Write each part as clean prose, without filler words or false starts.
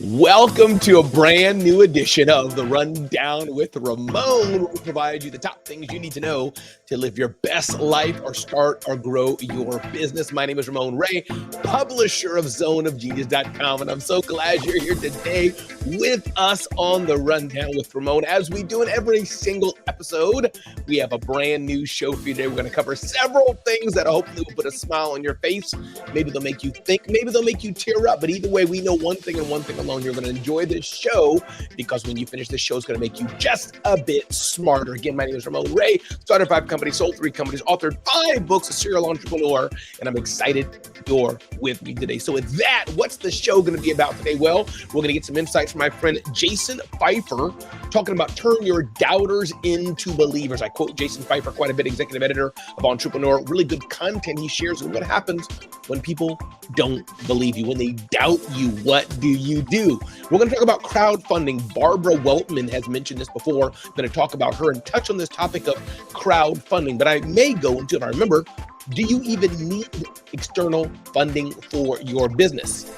Welcome to a brand new edition of The Rundown with Ramon, where we provide you the top things you need to know to live your best life or start or grow your business. My name is Ramon Ray, publisher of zoneofgenius.com, and I'm so glad you're here today with us on The Rundown with Ramon. As we do in every single episode, we have a brand new show for you today. We're going to cover several things that hopefully will put a smile on your face. Maybe they'll make you think, maybe they'll make you tear up, but either way, we know one thing and one thing alone. You're going to enjoy this show because when you finish this show, it's going to make you just a bit smarter. Again, my name is Ramon Ray, started 5 companies, sold 3 companies, authored 5 books, a serial entrepreneur, and I'm excited you're with me today. So with that, what's the show going to be about today? Well, we're going to get some insights from my friend Jason Pfeiffer, talking about turn your doubters into believers. I quote Jason Pfeiffer quite a bit, executive editor of Entrepreneur. Really good content he shares on what happens when people don't believe you, when they doubt you. What do you do? We're going to talk about crowdfunding. Barbara Weltman has mentioned this before. I'm going to talk about her and touch on this topic of crowdfunding, but I may go into it. I remember, do you even need external funding for your business?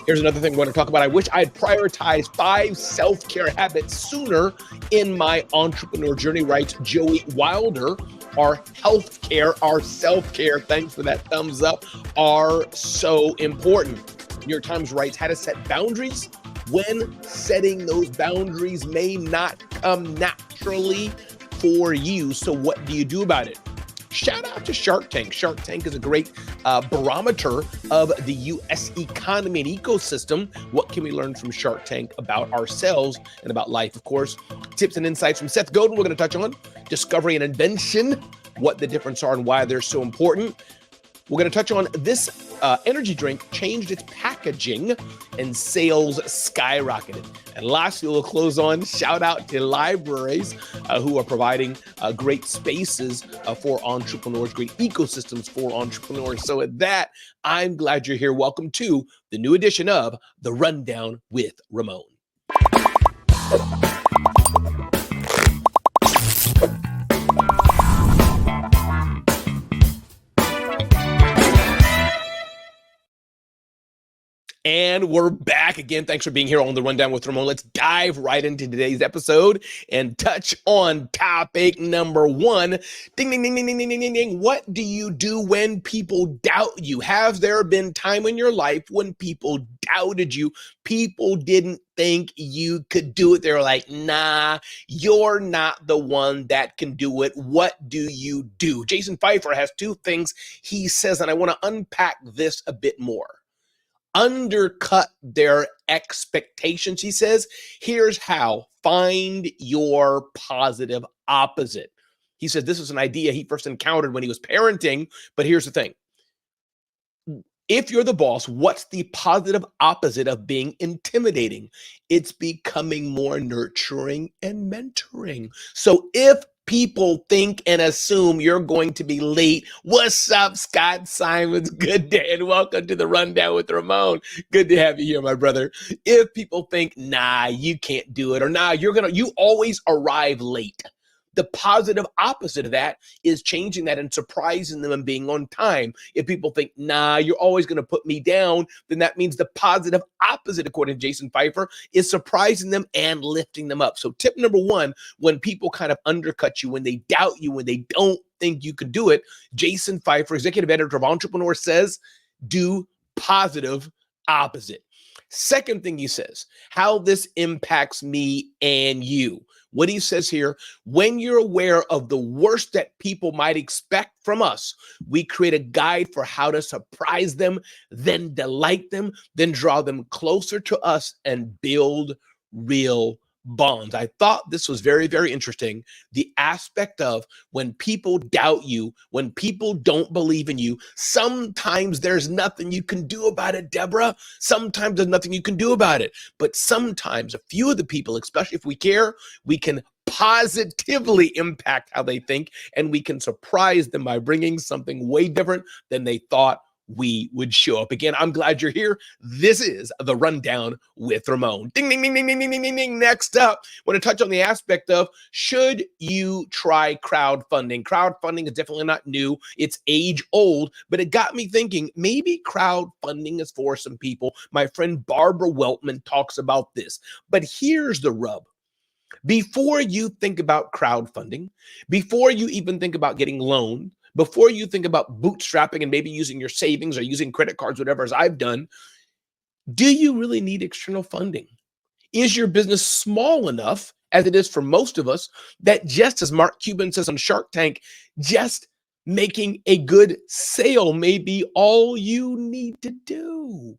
Here's another thing we're going to talk about. I wish I had prioritized 5 self-care habits sooner in my entrepreneur journey, writes Joey Wilder. Our healthcare, our self-care, thanks for that thumbs up, are so important. New York Times writes how to set boundaries when setting those boundaries may not come naturally for you. So what do you do about it? Shout out to Shark Tank. Shark Tank is a great barometer of the U.S. economy and ecosystem. What can we learn from Shark Tank about ourselves and about life? Of course, tips and insights from Seth Godin we're going to touch on. Discovery and invention, what the difference are and why they're so important. We're going to touch on this energy drink changed its packaging and sales skyrocketed. And lastly, we'll close on shout out to libraries who are providing great spaces for entrepreneurs, great ecosystems for entrepreneurs. So at that, I'm glad you're here. Welcome to the new edition of The Rundown with Ramon. And we're back again. Thanks for being here on The Rundown with Ramon. Let's dive right into today's episode and touch on topic number 1. Ding, ding, ding, ding, ding, ding, ding, ding. What do you do when people doubt you? Have there been time in your life when people doubted you? People didn't think you could do it. They were like, nah, you're not the one that can do it. What do you do? Jason Pfeiffer has 2 things he says, and I want to unpack this a bit more. Undercut their expectations, he says. Here's how. Find your positive opposite. He said this is an idea he first encountered when he was parenting, but here's the thing. If you're the boss, what's the positive opposite of being intimidating? It's becoming more nurturing and mentoring. So if people think and assume you're going to be late. What's up, Scott Simons? Good day and welcome to The Rundown with Ramon. Good to have you here, my brother. If people think, nah, you can't do it, or nah, you always arrive late. The positive opposite of that is changing that and surprising them and being on time. If people think, nah, you're always going to put me down, then that means the positive opposite, according to Jason Pfeiffer, is surprising them and lifting them up. So tip number 1, when people kind of undercut you, when they doubt you, when they don't think you could do it, Jason Pfeiffer, executive editor of Entrepreneur, says, do positive opposite. Second thing he says, how this impacts me and you. What he says here, when you're aware of the worst that people might expect from us, we create a guide for how to surprise them, then delight them, then draw them closer to us and build real bonds. I thought this was very, very interesting. The aspect of when people doubt you, when people don't believe in you, sometimes there's nothing you can do about it, Deborah. Sometimes there's nothing you can do about it. But sometimes a few of the people, especially if we care, we can positively impact how they think, and we can surprise them by bringing something way different than they thought we would show up. Again, I'm glad you're here. This is the Rundown with Ramon. Ding, ding, ding, ding, ding, ding, ding, ding, ding. Next up, I want to touch on the aspect of, should you try crowdfunding? Crowdfunding is definitely not new. It's age old, but it got me thinking, maybe crowdfunding is for some people. My friend Barbara Weltman talks about this, but here's the rub. Before you think about crowdfunding, before you even think about getting loaned, before you think about bootstrapping and maybe using your savings or using credit cards, whatever, as I've done, do you really need external funding? Is your business small enough, as it is for most of us, that just as Mark Cuban says on Shark Tank, just making a good sale may be all you need to do?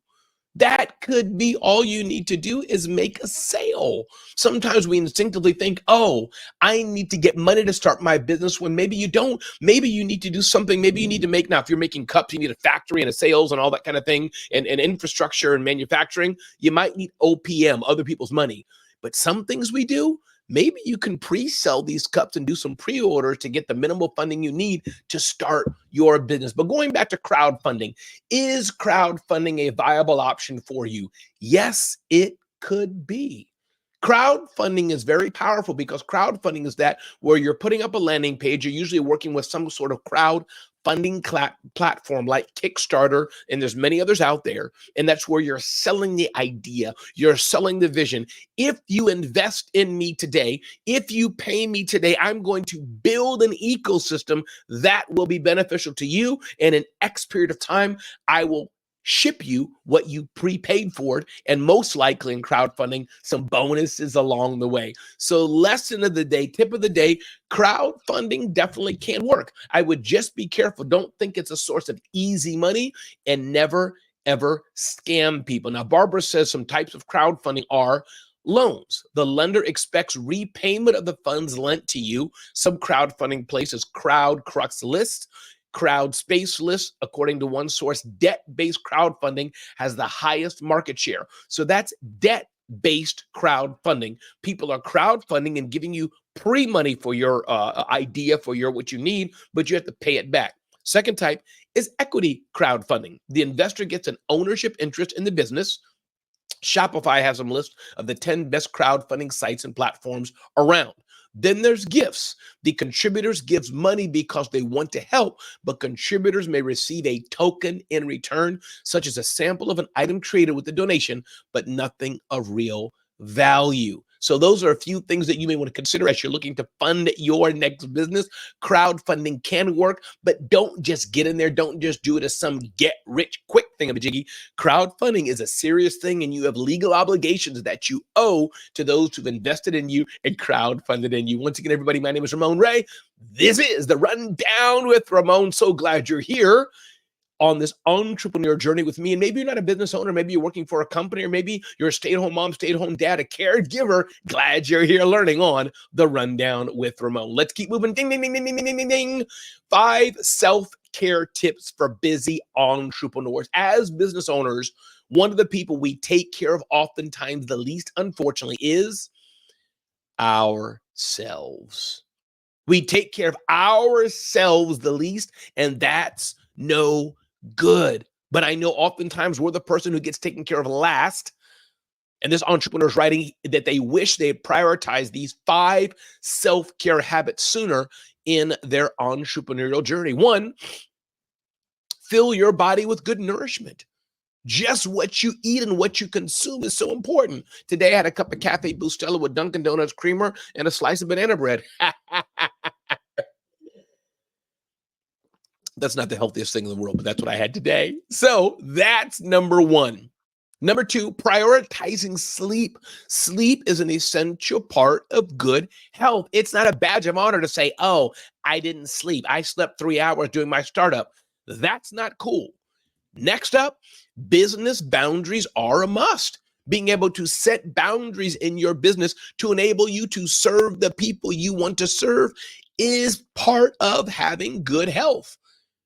That could be all you need to do, is make a sale. Sometimes we instinctively think, oh, I need to get money to start my business, when maybe you don't. Maybe you need to do something. Maybe you need to make, now if you're making cups, you need a factory and a sales and all that kind of thing, and infrastructure and manufacturing. You might need OPM, other people's money. But some things we do, maybe you can pre-sell these cups and do some pre-orders to get the minimal funding you need to start your business. But going back to crowdfunding, is crowdfunding a viable option for you? Yes, it could be. Crowdfunding is very powerful, because crowdfunding is that where you're putting up a landing page. You're usually working with some sort of crowdfunding platform like Kickstarter, and there's many others out there. And that's where you're selling the idea, you're selling the vision. If you invest in me today, if you pay me today, I'm going to build an ecosystem that will be beneficial to you. And in X period of time, I will ship you what you prepaid for it, and most likely in crowdfunding, some bonuses along the way. So lesson of the day, tip of the day, crowdfunding definitely can work. I would just be careful. Don't think it's a source of easy money, and never, ever scam people. Now, Barbara says some types of crowdfunding are loans. The lender expects repayment of the funds lent to you. Some crowdfunding places, Crowdcrux Crowdspaceless, according to one source, debt-based crowdfunding has the highest market share. So that's debt-based crowdfunding. People are crowdfunding and giving you pre-money for your idea, for your what you need, but you have to pay it back. Second type is equity crowdfunding. The investor gets an ownership interest in the business. Shopify has a list of the 10 best crowdfunding sites and platforms around. Then there's gifts. The contributors gives money because they want to help, but contributors may receive a token in return, such as a sample of an item created with the donation, but nothing of real value. So those are a few things that you may want to consider as you're looking to fund your next business. Crowdfunding can work, but don't just get in there. Don't just do it as some get rich quick thing of a jiggy. Crowdfunding is a serious thing, and you have legal obligations that you owe to those who've invested in you and crowdfunded in you. Once again, everybody, my name is Ramon Ray. This is the Rundown with Ramon. So glad you're here on this entrepreneur journey with me. And maybe you're not a business owner, maybe you're working for a company, or maybe you're a stay-at-home mom, stay-at-home dad, a caregiver. Glad you're here learning on the Rundown with Ramon. Let's keep moving. Ding, ding, ding, ding, ding, ding, ding, ding. 5 self-care tips for busy entrepreneurs. As business owners, one of the people we take care of oftentimes the least, unfortunately, is ourselves. We take care of ourselves the least, and that's no good. But I know oftentimes we're the person who gets taken care of last. And this entrepreneur's writing that they wish they had prioritized these 5 self-care habits sooner in their entrepreneurial journey. 1, fill your body with good nourishment. Just what you eat and what you consume is so important. Today I had a cup of Cafe Bustelo with Dunkin' Donuts creamer and a slice of banana bread. That's not the healthiest thing in the world, but that's what I had today. So that's number 1. Number 2, prioritizing sleep. Sleep is an essential part of good health. It's not a badge of honor to say, oh, I didn't sleep. I slept 3 hours doing my startup. That's not cool. Next up, business boundaries are a must. Being able to set boundaries in your business to enable you to serve the people you want to serve is part of having good health.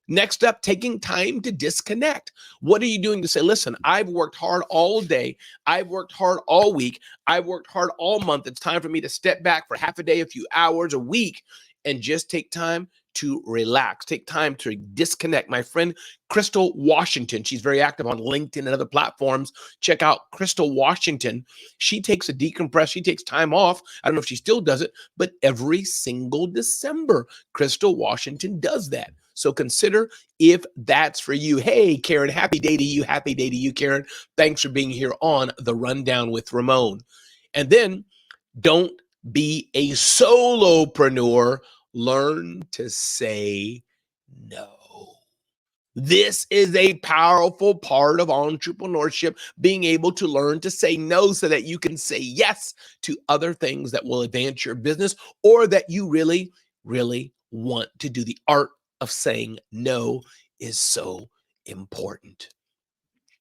Next up, taking time to disconnect. What are you doing to say, listen, I've worked hard all day. I've worked hard all week. I've worked hard all month. It's time for me to step back for half a day, a few hours, a week, and just take time to relax. Take time to disconnect. My friend Crystal Washington, she's very active on LinkedIn and other platforms. Check out Crystal Washington. She takes a decompress. She takes time off. I don't know if she still does it, but every single December, Crystal Washington does that. So consider if that's for you. Hey, Karen, happy day to you. Happy day to you, Karen. Thanks for being here on The Rundown with Ramon. And then don't be a solopreneur. Learn to say no. This is a powerful part of entrepreneurship, being able to learn to say no so that you can say yes to other things that will advance your business or that you really, really want to do. The art of saying no is so important.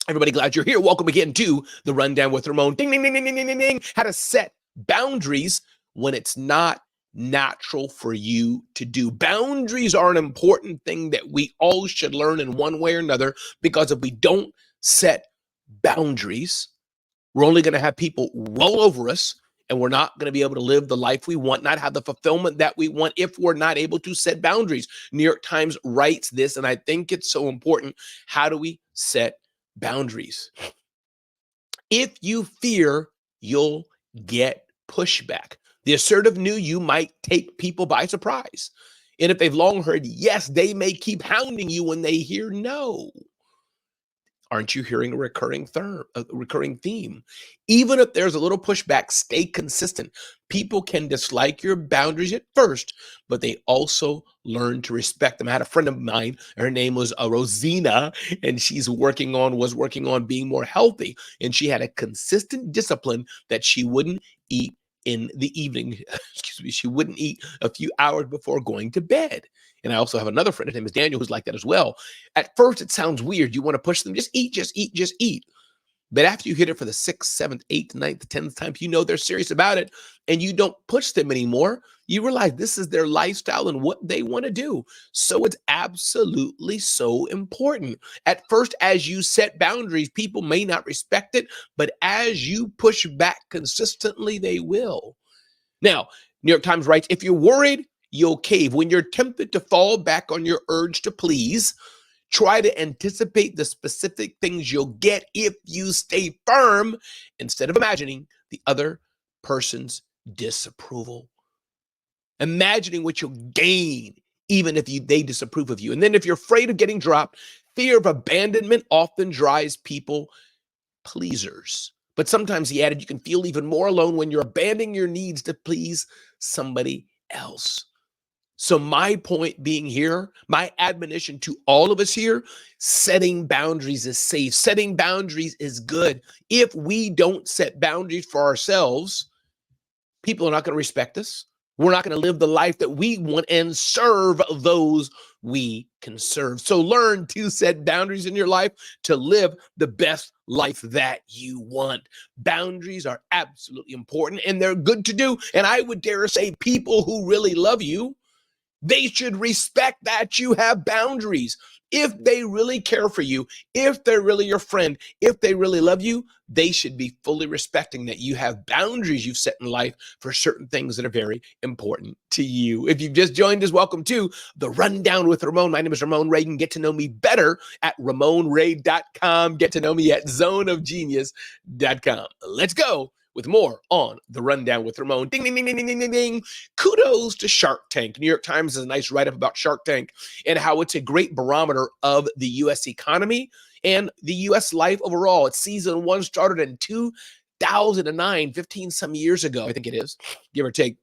Everybody, glad you're here. Welcome again to The Rundown with Ramon. Ding, ding, ding, ding, ding, ding, ding, ding. How to set boundaries when it's not natural for you to do. Boundaries are an important thing that we all should learn in one way or another, because if we don't set boundaries, we're only going to have people roll over us, and we're not going to be able to live the life we want, not have the fulfillment that we want if we're not able to set boundaries. New York Times writes this, and I think it's so important. How do we set boundaries? If you fear, you'll get pushback. The assertive new you might take people by surprise. And if they've long heard yes, they may keep hounding you when they hear no. Aren't you hearing a recurring theme? Even if there's a little pushback, stay consistent. People can dislike your boundaries at first, but they also learn to respect them. I had a friend of mine, her name was Rosina, and was working on being more healthy. And she had a consistent discipline that she wouldn't eat in the evening. Excuse me, she wouldn't eat a few hours before going to bed. And I also have another friend, his name is Daniel, who's like that as well. At first, it sounds weird. You want to push them, just eat, just eat, just eat. But after you hit it for the 6th, 7th, 8th, 9th, 10th time, you know they're serious about it, and you don't push them anymore. You realize this is their lifestyle and what they want to do. So it's absolutely so important. At first, as you set boundaries, people may not respect it, but as you push back consistently, they will. Now, New York Times writes, if you're worried, you'll cave. When you're tempted to fall back on your urge to please, try to anticipate the specific things you'll get if you stay firm instead of imagining the other person's disapproval. Imagining what you'll gain even if they disapprove of you. And then if you're afraid of getting dropped, fear of abandonment often drives people pleasers. But sometimes, he added, you can feel even more alone when you're abandoning your needs to please somebody else. So my point being here, my admonition to all of us here, setting boundaries is safe. Setting boundaries is good. If we don't set boundaries for ourselves, people are not going to respect us. We're not going to live the life that we want and serve those we can serve. So learn to set boundaries in your life to live the best life that you want. Boundaries are absolutely important, and they're good to do. And I would dare say people who really love you, they should respect that you have boundaries. If they really care for you, if they're really your friend, if they really love you, they should be fully respecting that you have boundaries you've set in life for certain things that are very important to you. If you've just joined us, welcome to The Rundown with Ramon. My name is Ramon Ray. You can get to know me better at RamonRay.com. Get to know me at zoneofgenius.com. Let's go with more on The Rundown with Ramon. Ding, ding, ding, ding, ding, ding, ding. Kudos to Shark Tank. New York Times has a nice write-up about Shark Tank and how it's a great barometer of the U.S. economy and the U.S. life overall. Its season 1 started in 2009, 15 some years ago, I think it is, give or take.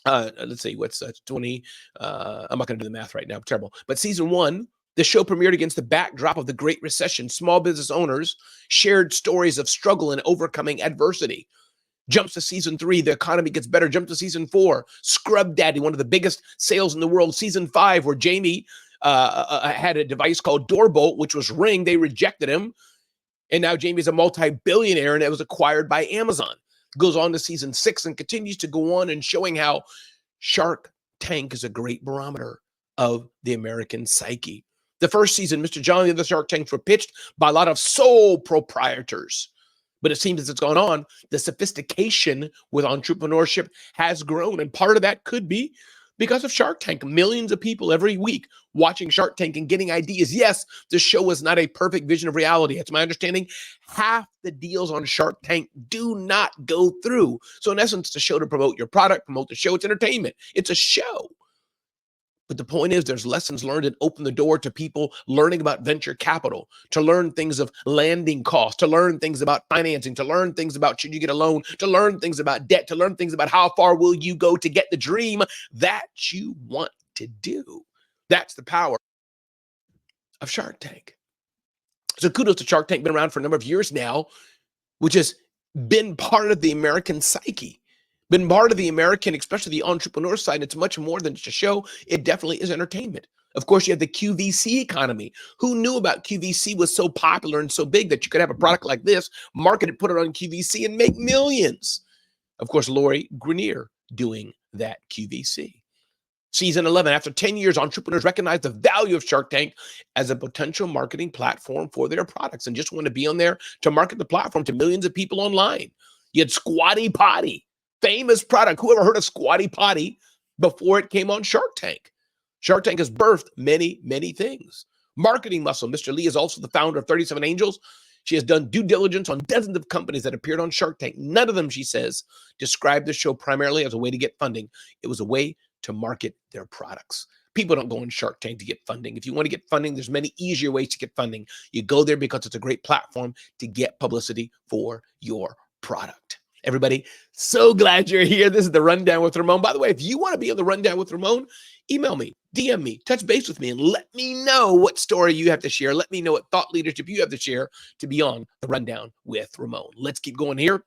Let's see, what's 20? I'm not going to do the math right now. Terrible. But season 1, the show premiered against the backdrop of the Great Recession. Small business owners shared stories of struggle and overcoming adversity. Jumps to season 3, the economy gets better. Jump to season 4, Scrub Daddy, one of the biggest sales in the world. Season 5, where Jamie had a device called Doorbolt, which was Ring. They rejected him. And now Jamie's a multi-billionaire, and it was acquired by Amazon. Goes on to season 6 and continues to go on and showing how Shark Tank is a great barometer of the American psyche. The first season, Mr. John and the other Shark Tanks were pitched by a lot of sole proprietors. But it seems as it's gone on, the sophistication with entrepreneurship has grown. And part of that could be Because of Shark Tank, millions of people every week watching Shark Tank and getting ideas. Yes, the show is not a perfect vision of reality. It's my understanding half the deals on Shark Tank do not go through. So in essence, it's a show to promote your product, promote the show. It's entertainment. It's a show. But the point is, there's lessons learned and open the door to people learning about venture capital, to learn things of landing costs, to learn things about financing, to learn things about should you get a loan, to learn things about debt, to learn things about how far will you go to get the dream that you want to do. That's the power of Shark Tank. So kudos to Shark Tank, been around for a number of years now, which has been part of the American psyche. Been part of the American, especially the entrepreneur side. It's much more than just a show. It definitely is entertainment. Of course, you have the QVC economy. Who knew about QVC was so popular and so big that you could have a product like this, market it, put it on QVC, and make millions? Of course, Lori Grenier doing that QVC. Season 11, after 10 years, entrepreneurs recognize the value of Shark Tank as a potential marketing platform for their products and just want to be on there to market the platform to millions of people online. You had Squatty Potty. Famous product. Who ever heard of Squatty Potty before it came on Shark Tank? Shark Tank has birthed many, many things. Marketing muscle. Mr. Lee is also the founder of 37 Angels. She has done due diligence on dozens of companies that appeared on Shark Tank. None of them, she says, described the show primarily as a way to get funding. It was a way to market their products. People don't go on Shark Tank to get funding. If you want to get funding, there's many easier ways to get funding. You go there because it's a great platform to get publicity for your product. Everybody, so glad you're here. This is the Rundown with Ramon. By the way, if you want to be on the Rundown with Ramon, email me, DM me, touch base with me, and let me know what story you have to share. Let me know what thought leadership you have to share to be on the Rundown with Ramon. Let's keep going here.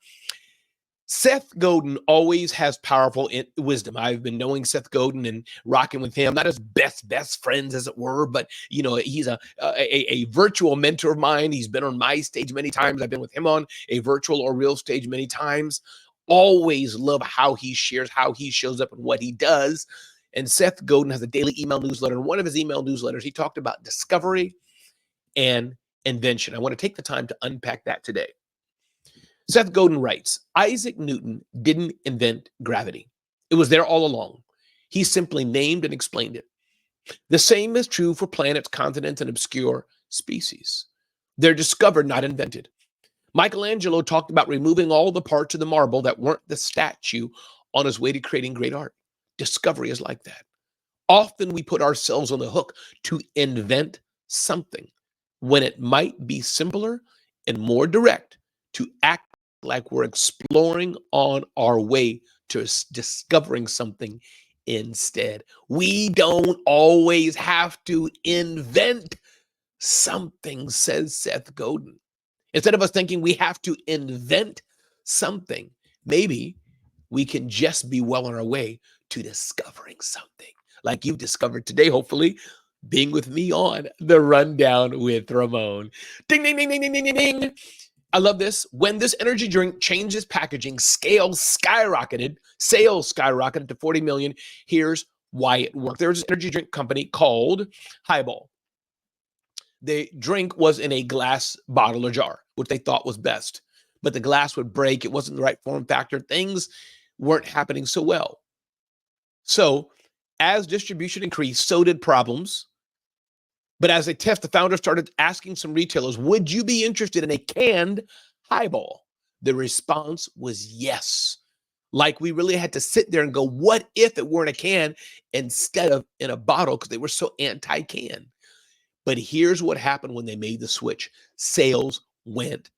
Seth Godin always has powerful wisdom. I've been knowing Seth Godin and rocking with him, not as best friends, as it were, but he's a virtual mentor of mine. He's been on my stage many times. I've been with him on a virtual or real stage many times. Always love how he shares, how he shows up, and what he does. And Seth Godin has a daily email newsletter. In one of his email newsletters, he talked about discovery and invention. I want to take the time to unpack that today. Seth Godin writes, Isaac Newton didn't invent gravity. It was there all along. He simply named and explained it. The same is true for planets, continents, and obscure species. They're discovered, not invented. Michelangelo talked about removing all the parts of the marble that weren't the statue on his way to creating great art. Discovery is like that. Often we put ourselves on the hook to invent something when it might be simpler and more direct to act like we're exploring on our way to discovering something instead. We don't always have to invent something, says Seth Godin. Instead of us thinking we have to invent something, maybe we can just be well on our way to discovering something like you've discovered today, hopefully, being with me on the Rundown with Ramon. Ding, ding, ding, ding, ding, ding, ding, ding. I love this. When this energy drink changes packaging, sales skyrocketed to 40 million. Here's why it worked. There's an energy drink company called Highball. The drink was in a glass bottle or jar, which they thought was best. But the glass would break. It wasn't the right form factor. Things weren't happening so well. So as distribution increased, so did problems. But as a test, the founder started asking some retailers, would you be interested in a canned Highball? The response was yes. Like we really had to sit there and go, what if it were in a can instead of in a bottle? Because they were so anti-can. But here's what happened when they made the switch. Sales went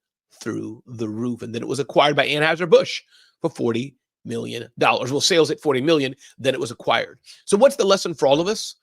through the roof. And then it was acquired by Anheuser-Busch for $40 million. Well, sales at 40 million, then it was acquired. So what's the lesson for all of us?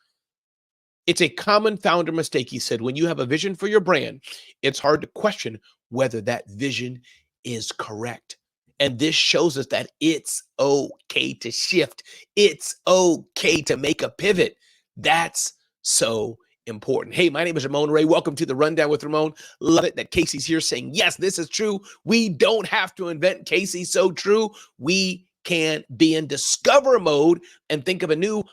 It's a common founder mistake, he said. When you have a vision for your brand, it's hard to question whether that vision is correct. And this shows us that it's okay to shift. It's okay to make a pivot. That's so important. Hey, my name is Ramon Ray. Welcome to the Rundown with Ramon. Love it that Casey's here saying, yes, this is true. We don't have to invent. Casey, so true. We can be in discover mode and think of a new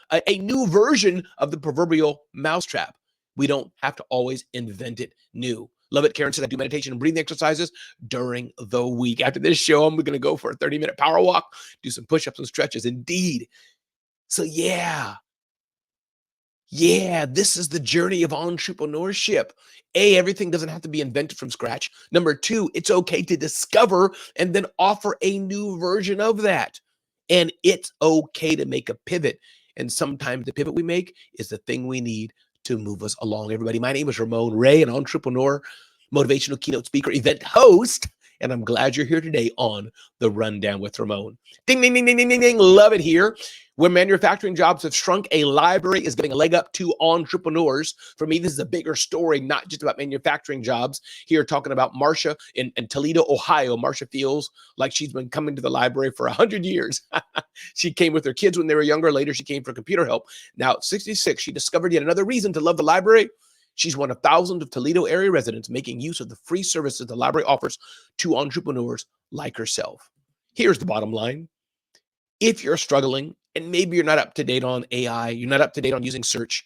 version of the proverbial mousetrap. We don't have to always invent it new. Love it. Karen says I do meditation and breathing exercises during the week. After this show, I'm going to go for a 30-minute power walk, do some push-ups and stretches. Indeed, So this is the journey of entrepreneurship. A, everything doesn't have to be invented from scratch. Number two, it's okay to discover and then offer a new version of that. And it's okay to make a pivot. And sometimes the pivot we make is the thing we need to move us along. Everybody, my name is Ramon Ray, an entrepreneur, motivational keynote speaker, event host. And I'm glad you're here today on The Rundown with Ramon. Ding, ding, ding, ding, ding, ding, ding. Love it here. When manufacturing jobs have shrunk, a library is giving a leg up to entrepreneurs. For me, this is a bigger story, not just about manufacturing jobs. Here, talking about Marcia in Toledo, Ohio. Marcia feels like she's been coming to the library for 100 years. She came with her kids when they were younger. Later, she came for computer help. Now, at 66, she discovered yet another reason to love the library. She's one of thousands of Toledo area residents making use of the free services the library offers to entrepreneurs like herself. Here's the bottom line. If you're struggling and maybe you're not up to date on AI, you're not up to date on using search,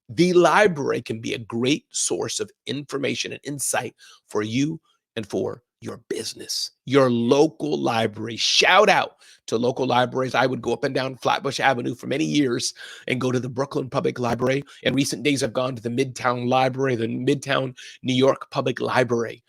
the library can be a great source of information and insight for you and for your business, your local library. Shout out to local libraries. I would go up and down Flatbush Avenue for many years and go to the Brooklyn Public Library. In recent days, I've gone to the Midtown Library, the Midtown New York Public Library.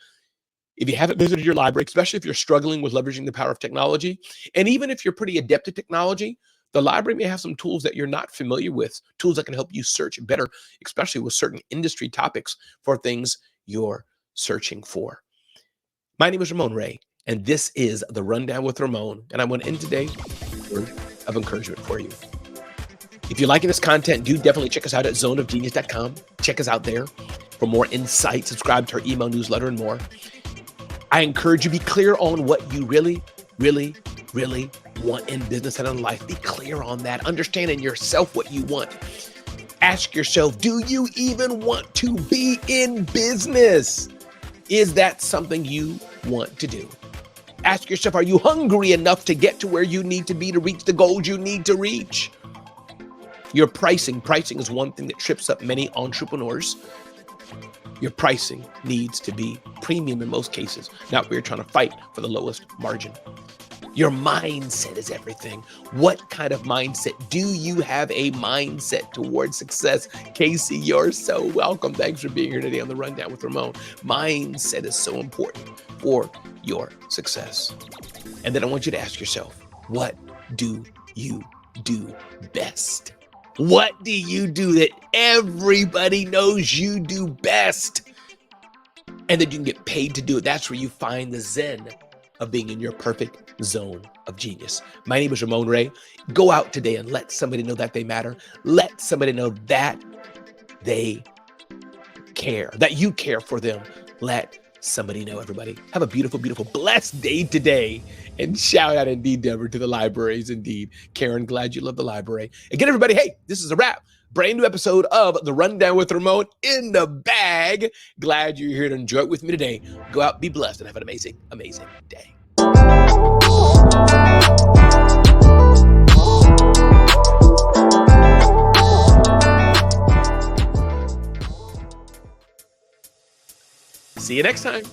If you haven't visited your library, especially if you're struggling with leveraging the power of technology, and even if you're pretty adept at technology, the library may have some tools that you're not familiar with, tools that can help you search better, especially with certain industry topics for things you're searching for. My name is Ramon Ray, and this is The Rundown with Ramon, and I'm going to end today with a word of encouragement for you. If you're liking this content, do definitely check us out at zoneofgenius.com. Check us out there for more insight. Subscribe to our email newsletter and more. I encourage you to be clear on what you really, really, really want in business and in life. Be clear on that. Understand in yourself what you want. Ask yourself, do you even want to be in business? Is that something you want to do? Ask yourself, are you hungry enough to get to where you need to be to reach the goals you need to reach? Your pricing is one thing that trips up many entrepreneurs. Your pricing needs to be premium in most cases, not where you're trying to fight for the lowest margin. Your mindset is everything. What kind of mindset? Do you have a mindset towards success? Casey, you're so welcome. Thanks for being here today on The Rundown with Ramon. Mindset is so important for your success. And then I want you to ask yourself, what do you do best? What do you do that everybody knows you do best? And that you can get paid to do it. That's where you find the zen of being in your perfect zone of genius. My name is Ramon Ray. Go out today and let somebody know that they matter. Let somebody know that they care, that you care for them. Let somebody know, everybody. Have a beautiful, beautiful, blessed day today. And shout out indeed, Deborah, to the libraries indeed. Karen, glad you love the library. Again, everybody, hey, this is a wrap. Brand new episode of The Rundown with Ramon in the bag. Glad you're here to enjoy it with me today. Go out, be blessed, and have an amazing, amazing day. See you next time.